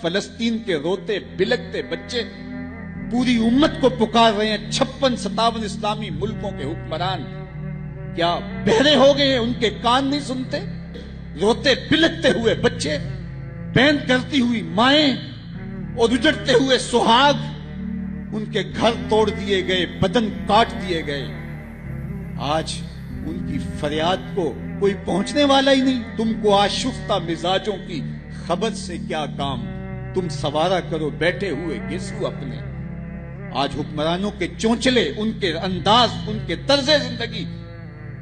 فلسطین کے روتے بلکتے بچے پوری امت کو پکار رہے ہیں. 56-57 اسلامی ملکوں کے حکمران کیا بہرے ہو گئے ہیں؟ ان کے کان نہیں سنتے؟ روتے بلکتے ہوئے بچے، بین کرتی ہوئی مائیں اور اجڑتے ہوئے سہاگ، ان کے گھر توڑ دیے گئے، بدن کاٹ دیے گئے. آج ان کی فریاد کو کوئی پہنچنے والا ہی نہیں. تم کو آشفتہ مزاجوں کی خبر سے کیا کام، تم سوارا کرو بیٹھے ہوئے گیسو اپنے. آج حکمرانوں کے چونچلے، ان کے انداز، ان کے طرز زندگی،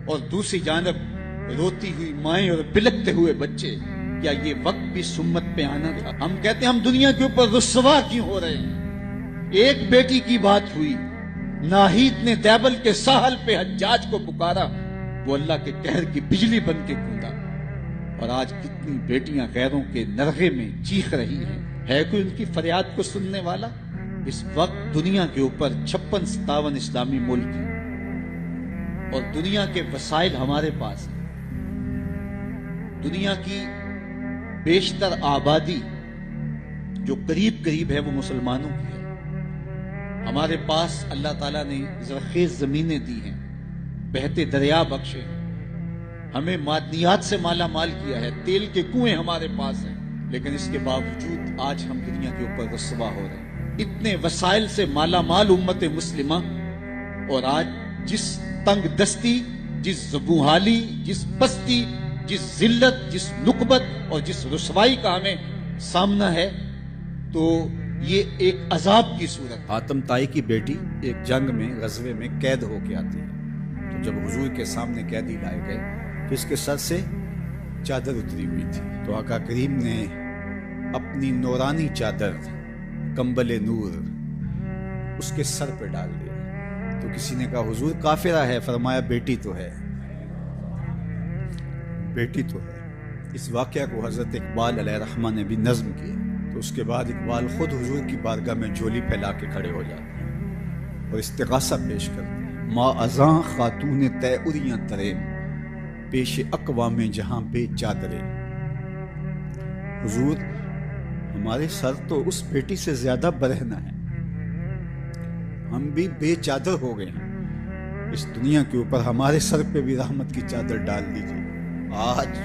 اور دوسری جانب روتی ہوئی مائیں اور بلکتے ہوئے بچے. کیا یہ وقت بھی سمت پہ آنا تھا؟ ہم کہتے ہیں ہم دنیا کے اوپر رسوا کیوں ہو رہے ہیں؟ ایک بیٹی کی بات ہوئی، ناہید نے دیبل کے ساحل پہ حجاج کو پکارا، وہ اللہ کے قہر کی بجلی بن کے کوندا. اور آج کتنی بیٹیاں غیروں کے نرغے میں چیخ رہی ہیں. ہے کوئی ان کی فریاد کو سننے والا؟ اس وقت دنیا کے اوپر 56-57 اسلامی ملک ہیں اور دنیا کے وسائل ہمارے پاس ہیں. دنیا کی بیشتر آبادی جو قریب ہے وہ مسلمانوں کی ہے. ہمارے پاس اللہ تعالیٰ نے زرخیز زمینیں دی ہیں، بہتے دریا بخشے ہیں، ہمیں معدنیات سے مالا مال کیا ہے، تیل کے کنویں ہمارے پاس ہیں، لیکن اس کے باوجود آج ہم دنیا کے اوپر رسوا ہو رہے ہیں. اتنے وسائل سے مالا مال امت مسلمہ، اور آج جس تنگ دستی، جس زبونحالی، جس پستی، جس ذلت، جس نکبت اور جس رسوائی کا ہمیں سامنا ہے، تو یہ ایک عذاب کی صورت. حاتم طائی کی بیٹی ایک جنگ میں، غزوے میں قید ہو کے آتی ہے. تو جب حضور کے سامنے قیدی لائے گئے تو اس کے سر سے چادر اتری ہوئی تھی. تو آقا کریم نے اپنی نورانی چادر، کمبل نور، اس کے سر پہ ڈال دیا. تو کسی نے کہا حضور کافرہ ہے، فرمایا بیٹی تو ہے، بیٹی تو ہے. اس واقعہ کو حضرت اقبال علیہ الرحمہ نے بھی نظم کیا. تو اس کے بعد اقبال خود حضور کی بارگاہ میں جھولی پھیلا کے کھڑے ہو جاتے ہیں اور استغاثہ پیش کرتے ہیں. ما ازاں خاتون تیعریاں تریم، پیش اقوام جہاں بے چادرے. حضور ہمارے سر تو اس بیٹی سے زیادہ برہنہ ہے، ہم بھی بے چادر ہو گئے ہیں. اس دنیا کے اوپر ہمارے سر پہ بھی رحمت کی چادر ڈال دیجیے. آج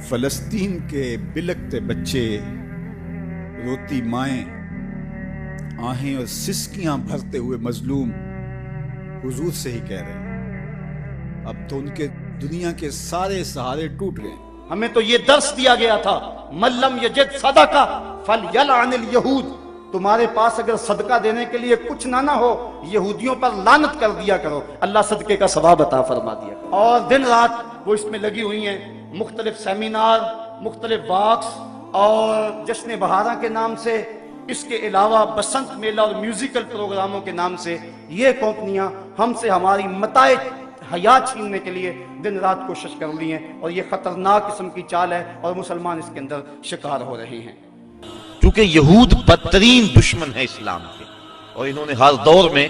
فلسطین کے بلکتے بچے، روتی مائیں، آہیں اور سسکیاں بھرتے ہوئے مظلوم حضور سے ہی کہہ رہے ہیں. اب تو ان کے دنیا کے سارے سہارے ٹوٹ گئے. ہمیں تو یہ درس دیا گیا تھا، من لم یجد صدقہ فلیلعن الیہود. تمہارے پاس اگر صدقہ دینے کے لیے کچھ نہ ہو، یہودیوں پر لعنت کر دیا کرو، اللہ صدقے کا ثواب عطا فرما دیا. اور دن رات وہ اس میں لگی ہوئی ہیں، مختلف سیمینار، مختلف واکس اور جشن بہارا کے نام سے، اس کے علاوہ بسنت میلہ اور میوزیکل پروگراموں کے نام سے یہ کمپنیاں ہم سے ہماری متاع حیات چھیننے کے لیے دن رات کوشش کر لی ہیں. اور یہ خطرناک قسم کی چال ہے اور مسلمان اس کے اندر شکار ہو رہے ہیں. کیونکہ یہود بدترین دشمن ہے اسلام کے، اور انہوں نے ہر دور میں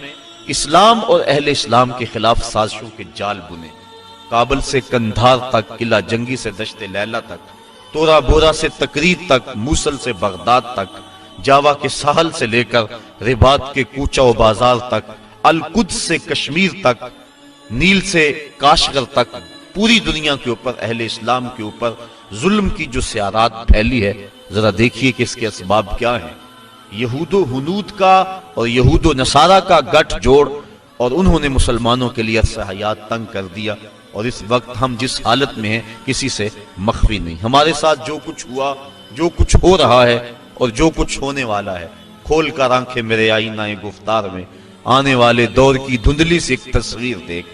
اسلام اور اہل اسلام کے خلاف سازشوں کے جال بنے. کابل سے کندھار تک، قلعہ جنگی سے دشت لیلہ تک، تورا بورا سے تکریر تک، موصل سے بغداد تک، جاوا کے ساحل سے لے کر رباط کے کوچہ و بازار تک، القدس سے کشمیر تک، نیل سے کاشغر تک، پوری دنیا کے اوپر اہل اسلام کے اوپر ظلم کی جو سیارات پھیلی ہے، ذرا دیکھیے کہ اس کے اسباب کیا ہیں. یہود و ہنود کا اور یہود و نصارہ کا گٹھ جوڑ، اور انہوں نے مسلمانوں کے لیے عرصہ حیات تنگ کر دیا. اور اس وقت ہم جس حالت میں ہیں کسی سے مخفی نہیں. ہمارے ساتھ جو کچھ ہوا، جو کچھ ہو رہا ہے اور جو کچھ ہونے والا ہے، کھول کر آنکھیں میرے آئینہ گفتار میں، آنے والے دور کی دھندلی سے ایک تصویر دیکھ.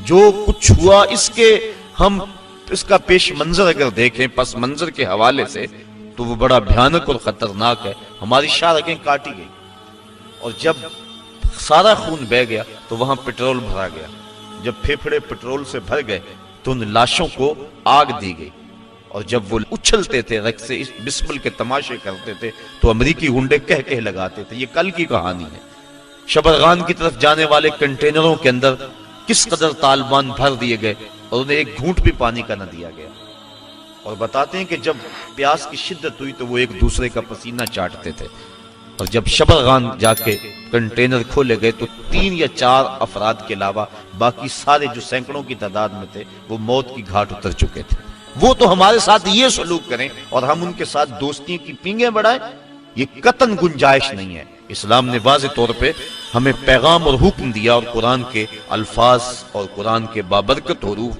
جو کچھ ہوا اس کا پیش منظر اگر دیکھیں پس منظر کے حوالے سے، تو وہ بڑا بھیانک اور خطرناک ہے. ہماری شاہ کاٹی گئی، اور جب سارا خون بہ گیا تو وہاں پٹرول بھرا گیا. جب پھیپھڑے پٹرول سے بھر گئے تو ان لاشوں کو آگ دی گئی. اور جب وہ اچھلتے تھے رقص سے بسمل کے تماشے کرتے تھے تو امریکی گنڈے کہہ لگاتے تھے. یہ کل کی کہانی ہے. شبرغان کی طرف جانے والے کنٹینروں کے اندر کس قدر طالبان بھر دیے گئے اور انہیں ایک گھونٹ بھی پانی کا نہ دیا گیا. اور بتاتے ہیں کہ جب پیاس کی شدت ہوئی تو وہ ایک دوسرے کا پسینہ چاٹتے تھے، اور جب شبرغان جا کے کنٹینر کھولے گئے تو 3 یا 4 افراد کے علاوہ باقی سارے جو سینکڑوں کی تعداد میں تھے وہ موت کی گھاٹ اتر چکے تھے۔ وہ تو ہمارے ساتھ یہ سلوک کریں اور ہم ان کے ساتھ دوستی کی پینگیں بڑھائیں، یہ قطعاً گنجائش نہیں ہے۔ اسلام نے واضح طور پہ ہمیں پیغام اور حکم دیا، اور قرآن کے الفاظ اور قرآن کے بابرکت حروف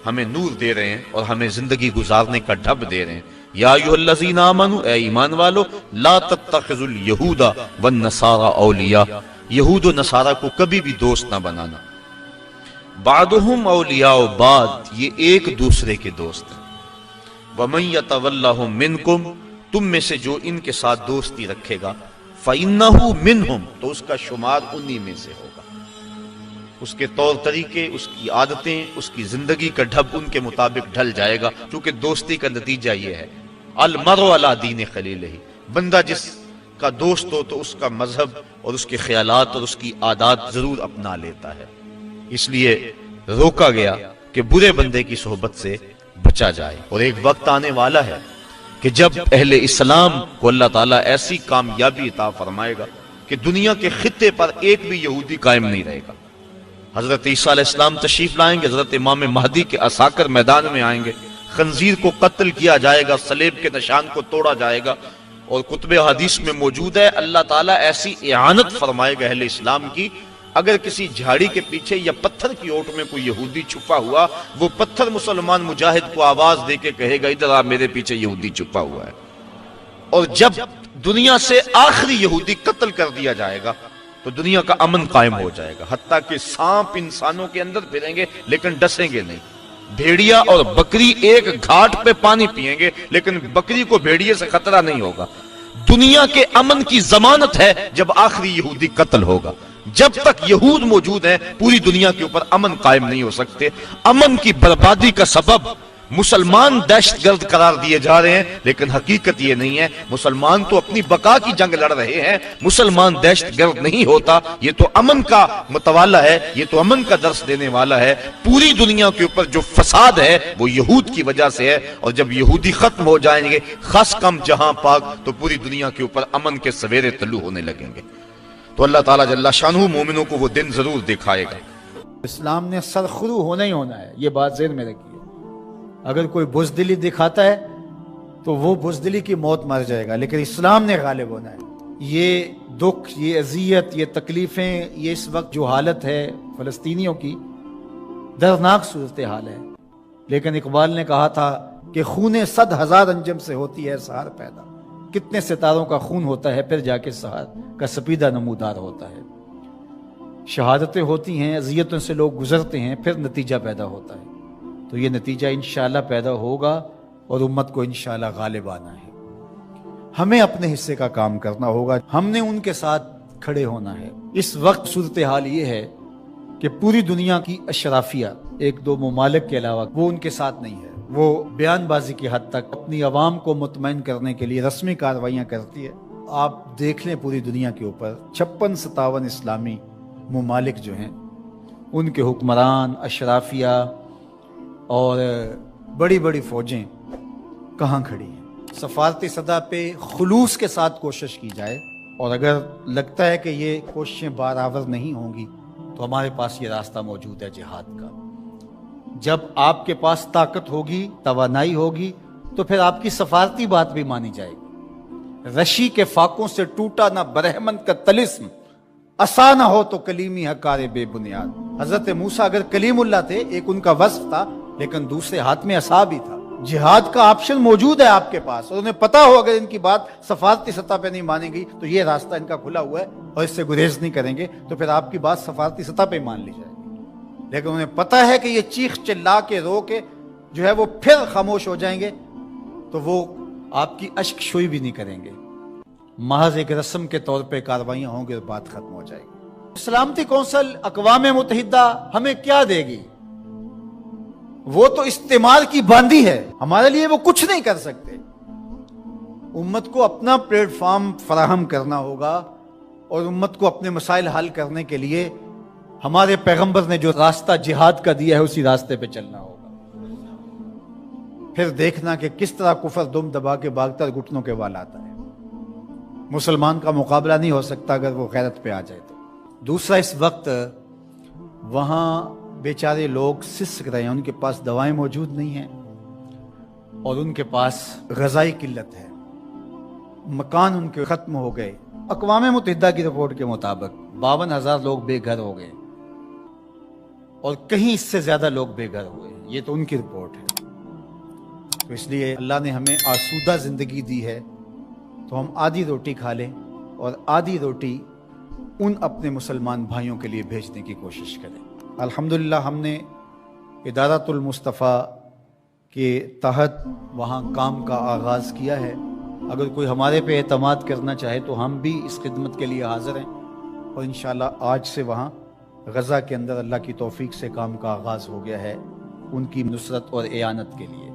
ہمیں نور دے رہے ہیں اور ہمیں زندگی گزارنے کا ڈھب دے رہے ہیں۔ یا ایھا الذین آمنوا، اے ایمان والو، لا تتخذوا اليہود والنصارى اولیاء، یہود و نصارہ کو کبھی بھی دوست نہ بنانا۔ بعضهم اولیاء بعض، یہ ایک دوسرے کے دوست ہیں۔ ومن یتولہم منکم، تم میں سے جو ان کے ساتھ دوستی رکھے گا، فإنہ منہم، تو اس کا شمار انہی میں سے ہوگا۔ اس کے طور طریقے، اس کی عادتیں، اس کی زندگی کا ڈھب ان کے مطابق ڈھل جائے گا، کیونکہ دوستی کا نتیجہ یہ ہے المرء علی دین خلیلہ، بندہ جس کا دوست ہو تو اس کا مذہب اور اس کے خیالات اور اس کی عادات ضرور اپنا لیتا ہے۔ اس لیے روکا گیا کہ برے بندے کی صحبت سے بچا جائے۔ اور ایک وقت آنے والا ہے کہ جب اہل اسلام کو اللہ تعالیٰ ایسی کامیابی عطا فرمائے گا کہ دنیا کے خطے پر ایک بھی یہودی قائم نہیں رہے گا۔ حضرت عیسیٰ علیہ السلام تشریف لائیں گے، حضرت امام مہدی کے عساکر میدان میں آئیں گے، خنزیر کو قتل کیا جائے گا، صلیب کے نشان کو توڑا جائے گا، اور کتب حدیث میں موجود ہے اللہ تعالیٰ ایسی اعانت فرمائے گا اہل اسلام کی، اگر کسی جھاڑی کے پیچھے یا پتھر کی اوٹ میں کوئی یہودی چھپا ہوا، وہ پتھر مسلمان مجاہد کو آواز دے کے کہے گا ادھر آ، میرے پیچھے یہودی چھپا ہوا ہے۔ اور جب دنیا سے آخری یہودی قتل کر دیا جائے گا تو دنیا کا امن قائم ہو جائے گا، حتیٰ کہ سانپ انسانوں کے اندر پھریں گے لیکن ڈسیں گے نہیں، بھیڑیا اور بکری ایک گھاٹ پہ پانی پئیں گے لیکن بکری کو بھیڑیے سے خطرہ نہیں ہوگا۔ دنیا کے امن کی ضمانت ہے جب آخری یہودی قتل ہوگا۔ جب تک یہود موجود ہیں پوری دنیا کے اوپر امن قائم نہیں ہو سکتے۔ امن کی بربادی کا سبب مسلمان دہشت گرد قرار دیے جا رہے ہیں، لیکن حقیقت یہ نہیں ہے، مسلمان تو اپنی بقا کی جنگ لڑ رہے ہیں، مسلمان دہشت گرد نہیں ہوتا۔ یہ تو امن کا متوالا ہے، یہ تو امن کا درس دینے والا ہے۔ پوری دنیا کے اوپر جو فساد ہے وہ یہود کی وجہ سے ہے، اور جب یہودی ختم ہو جائیں گے خاص کم جہاں پاک، تو پوری دنیا کے اوپر امن کے سویرے طلوع ہونے لگیں گے۔ تو اللہ تعالیٰ جل شانہ مومنوں کو وہ دن ضرور دکھائے گا۔ اسلام نے سرخرو ہونا ہی ہونا ہے، یہ بات ذہن میں رکھیے۔ اگر کوئی بزدلی دکھاتا ہے تو وہ بزدلی کی موت مر جائے گا، لیکن اسلام نے غالب ہونا ہے۔ یہ دکھ، یہ اذیت، یہ تکلیفیں، یہ اس وقت جو حالت ہے فلسطینیوں کی، دردناک صورتحال ہے، لیکن اقبال نے کہا تھا کہ خون 100,000 انجم سے ہوتی ہے سہار پیدا، کتنے ستاروں کا خون ہوتا ہے پھر جا کے سہار کا سپیدہ نمودار ہوتا ہے۔ شہادتیں ہوتی ہیں، اذیتوں سے لوگ گزرتے ہیں، پھر نتیجہ پیدا ہوتا ہے، تو یہ نتیجہ انشاءاللہ پیدا ہوگا اور امت کو انشاءاللہ غالب آنا ہے۔ ہمیں اپنے حصے کا کام کرنا ہوگا، ہم نے ان کے ساتھ کھڑے ہونا ہے۔ اس وقت صورتحال یہ ہے کہ پوری دنیا کی اشرافیہ، 1-2 ممالک کے علاوہ، وہ ان کے ساتھ نہیں ہے۔ وہ بیان بازی کی حد تک اپنی عوام کو مطمئن کرنے کے لیے رسمی کارروائیاں کرتی ہے۔ آپ دیکھ لیں پوری دنیا کے اوپر 56-57 اسلامی ممالک جو ہیں، ان کے حکمران، اشرافیہ اور بڑی بڑی فوجیں کہاں کھڑی ہیں۔ سفارتی سطح پہ خلوص کے ساتھ کوشش کی جائے، اور اگر لگتا ہے کہ یہ کوششیں برآور نہیں ہوں گی تو ہمارے پاس یہ راستہ موجود ہے جہاد کا۔ جب آپ کے پاس طاقت ہوگی، توانائی ہوگی، تو پھر آپ کی سفارتی بات بھی مانی جائے گی۔ رشی کے فاقوں سے ٹوٹا نہ برہمن کا طلسم، عصا نہ ہو تو کلیمی حکار بے بنیاد۔ حضرت موسیٰ اگر کلیم اللہ تھے، ایک ان کا وصف تھا، لیکن دوسرے ہاتھ میں عصا بھی تھا۔ جہاد کا آپشن موجود ہے آپ کے پاس، اور انہیں پتا ہو اگر ان کی بات سفارتی سطح پہ نہیں مانے گی تو یہ راستہ ان کا کھلا ہوا ہے اور اس سے گریز نہیں کریں گے، تو پھر آپ کی بات سفارتی سطح پہ مان لی جائے گی۔ لیکن انہیں پتا ہے کہ یہ چیخ چلا کے رو کے جو ہے وہ پھر خاموش ہو جائیں گے، تو وہ آپ کی اشک شوئی بھی نہیں کریں گے، محض ایک رسم کے طور پہ کاروائیاں ہوں گی اور بات ختم ہو جائے گی۔ سلامتی کونسل اقوام متحدہ ہمیں کیا دے گی؟ وہ تو استعمال کی باندھی ہے، ہمارے لیے وہ کچھ نہیں کر سکتے۔ امت کو اپنا پلیٹ فارم فراہم کرنا ہوگا، اور امت کو اپنے مسائل حل کرنے کے لیے ہمارے پیغمبر نے جو راستہ جہاد کا دیا ہے اسی راستے پہ چلنا ہوگا۔ پھر دیکھنا کہ کس طرح کفر دم دبا کے بھاگتا اور گھٹنوں کے وال آتا ہے۔ مسلمان کا مقابلہ نہیں ہو سکتا اگر وہ غیرت پہ آ جائے تو۔ دوسرا، اس وقت وہاں بیچارے لوگ سسک رہے ہیں، ان کے پاس دوائیں موجود نہیں ہیں اور ان کے پاس غذائی قلت ہے، مکان ان کے ختم ہو گئے۔ اقوام متحدہ کی رپورٹ کے مطابق 52,000 لوگ بے گھر ہو گئے اور کہیں اس سے زیادہ لوگ بے گھر ہوئے، یہ تو ان کی رپورٹ ہے۔ تو اس لیے اللہ نے ہمیں آسودہ زندگی دی ہے تو ہم آدھی روٹی کھا لیں اور آدھی روٹی ان اپنے مسلمان بھائیوں کے لیے بھیجنے کی کوشش کریں۔ الحمدللہ ہم نے ادارۃ المصطفیٰ کے تحت وہاں کام کا آغاز کیا ہے۔ اگر کوئی ہمارے پہ اعتماد کرنا چاہے تو ہم بھی اس خدمت کے لیے حاضر ہیں اور انشاءاللہ آج سے وہاں غزہ کے اندر اللہ کی توفیق سے کام کا آغاز ہو گیا ہے ان کی نصرت اور اعانت کے لیے۔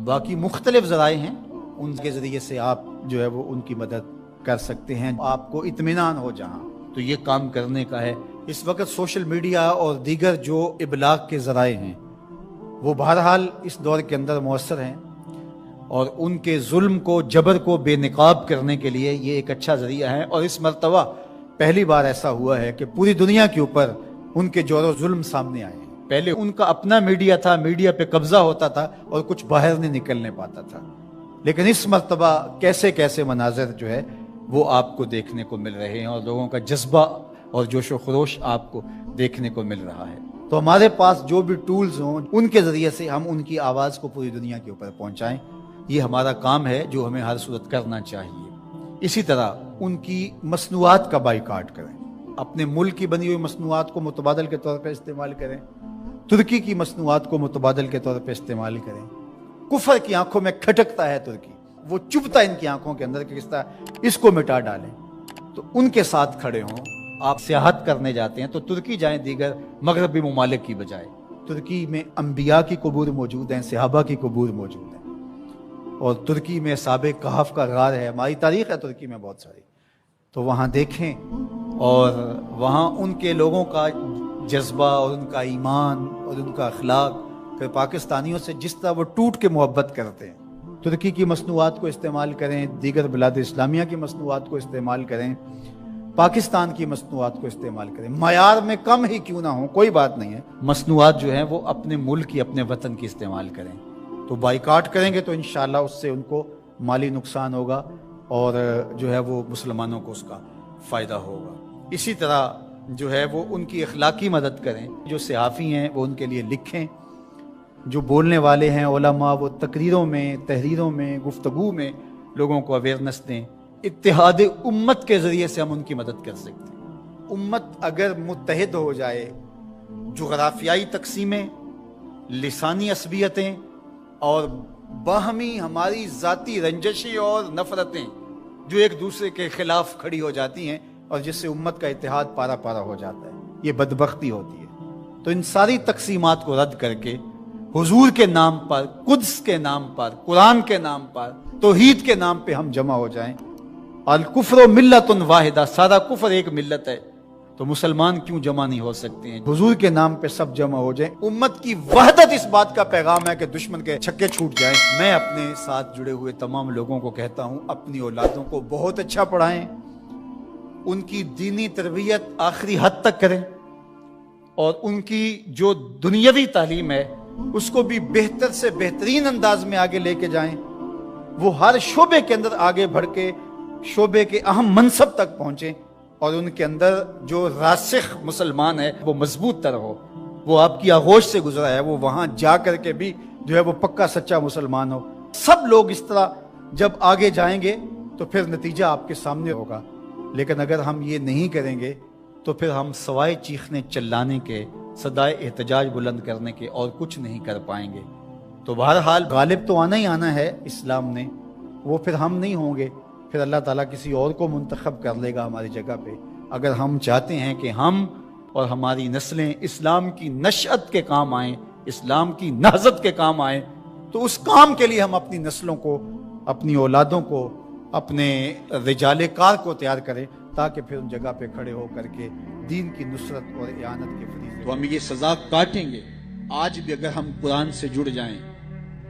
باقی مختلف ذرائع ہیں، ان کے ذریعے سے آپ جو ہے وہ ان کی مدد کر سکتے ہیں۔ آپ کو اطمینان ہو جہاں تو یہ کام کرنے کا ہے۔ اس وقت سوشل میڈیا اور دیگر جو ابلاغ کے ذرائع ہیں وہ بہرحال اس دور کے اندر مؤثر ہیں اور ان کے ظلم کو، جبر کو بے نقاب کرنے کے لیے یہ ایک اچھا ذریعہ ہے۔ اور اس مرتبہ پہلی بار ایسا ہوا ہے کہ پوری دنیا کے اوپر ان کے جور و ظلم سامنے آئے ہیں۔ پہلے ان کا اپنا میڈیا تھا، میڈیا پہ قبضہ ہوتا تھا اور کچھ باہر نہیں نکلنے پاتا تھا، لیکن اس مرتبہ کیسے کیسے مناظر جو ہے وہ آپ کو دیکھنے کو مل رہے ہیں اور لوگوں کا جذبہ اور جوش و خروش آپ کو دیکھنے کو مل رہا ہے۔ تو ہمارے پاس جو بھی ٹولز ہوں ان کے ذریعے سے ہم ان کی آواز کو پوری دنیا کے اوپر پہنچائیں، یہ ہمارا کام ہے جو ہمیں ہر صورت کرنا چاہیے۔ اسی طرح ان کی مصنوعات کا بائیکاٹ کریں، اپنے ملک کی بنی ہوئی مصنوعات کو متبادل کے طور پہ استعمال کریں، ترکی کی مصنوعات کو متبادل کے طور پہ استعمال کریں۔ کفر کی آنکھوں میں کھٹکتا ہے ترکی، وہ چبھتا ہے ان کی آنکھوں کے اندر کہ کس طرح اس کو مٹا ڈالیں، تو ان کے ساتھ کھڑے ہوں۔ آپ سیاحت کرنے جاتے ہیں تو ترکی جائیں دیگر مغربی ممالک کی بجائے۔ ترکی میں انبیاء کی قبور موجود ہیں، صحابہ کی قبور موجود ہیں، اور ترکی میں اصحاب کہف کا غار ہے، ہماری تاریخ ہے ترکی میں بہت ساری، تو وہاں دیکھیں اور وہاں ان کے لوگوں کا جذبہ اور ان کا ایمان اور ان کا اخلاق پھر پاکستانیوں سے جس طرح وہ ٹوٹ کے محبت کرتے ہیں۔ ترکی کی مصنوعات کو استعمال کریں، دیگر بلاد اسلامیہ کی مصنوعات کو استعمال کریں، پاکستان کی مصنوعات کو استعمال کریں، معیار میں کم ہی کیوں نہ ہوں کوئی بات نہیں ہے، مصنوعات جو ہیں وہ اپنے ملک کی، اپنے وطن کی استعمال کریں۔ تو بائیکاٹ کریں گے تو انشاءاللہ اس سے ان کو مالی نقصان ہوگا اور جو ہے وہ مسلمانوں کو اس کا فائدہ ہوگا۔ اسی طرح جو ہے وہ ان کی اخلاقی مدد کریں، جو صحافی ہیں وہ ان کے لیے لکھیں، جو بولنے والے ہیں علماء وہ تقریروں میں، تحریروں میں، گفتگو میں لوگوں کو اویئرنس دیں۔ اتحاد امت کے ذریعے سے ہم ان کی مدد کر سکتے ہیں۔ امت اگر متحد ہو جائے، جغرافیائی تقسیمیں، لسانی عصبیتیں اور باہمی ہماری ذاتی رنجشیں اور نفرتیں جو ایک دوسرے کے خلاف کھڑی ہو جاتی ہیں اور جس سے امت کا اتحاد پارا پارا ہو جاتا ہے، یہ بدبختی ہوتی ہے۔ تو ان ساری تقسیمات کو رد کر کے حضور کے نام پر، قدس کے نام پر، قرآن کے نام پر، توحید کے نام پہ ہم جمع ہو جائیں۔ الکفر ملت واحدہ، سارا کفر ایک ملت ہے، تو مسلمان کیوں جمع نہیں ہو سکتے ہیں؟ حضور کے نام پہ سب جمع ہو جائیں۔ امت کی وحدت اس بات کا پیغام ہے کہ دشمن کے چھکے چھوٹ جائیں۔ میں اپنے ساتھ جڑے ہوئے تمام لوگوں کو کہتا ہوں، اپنی اولادوں کو بہت اچھا پڑھائیں، ان کی دینی تربیت آخری حد تک کریں اور ان کی جو دنیاوی تعلیم ہے اس کو بھی بہتر سے بہترین انداز میں آگے لے کے جائیں۔ وہ ہر شعبے کے اندر آگے بڑھ کے شعبے کے اہم منصب تک پہنچیں اور ان کے اندر جو راسخ مسلمان ہے وہ مضبوط تر ہو، وہ آپ کی آغوش سے گزرا ہے، وہ وہاں جا کر کے بھی جو ہے وہ پکا سچا مسلمان ہو۔ سب لوگ اس طرح جب آگے جائیں گے تو پھر نتیجہ آپ کے سامنے ہوگا، لیکن اگر ہم یہ نہیں کریں گے تو پھر ہم سوائے چیخنے چلانے کے، صدائے احتجاج بلند کرنے کے اور کچھ نہیں کر پائیں گے۔ تو بہرحال غالب تو آنا ہی آنا ہے اسلام نے، وہ پھر ہم نہیں ہوں گے، پھر اللہ تعالیٰ کسی اور کو منتخب کر لے گا ہماری جگہ پہ۔ اگر ہم چاہتے ہیں کہ ہم اور ہماری نسلیں اسلام کی نشأت کے کام آئیں، اسلام کی نہضت کے کام آئیں، تو اس کام کے لیے ہم اپنی نسلوں کو، اپنی اولادوں کو، اپنے رجال کار کو تیار کریں تاکہ پھر ان جگہ پہ کھڑے ہو کر کے دین کی نصرت اور اعانت کے فریضے۔ تو ہم یہ سزا کاٹیں گے۔ آج بھی اگر ہم قرآن سے جڑ جائیں،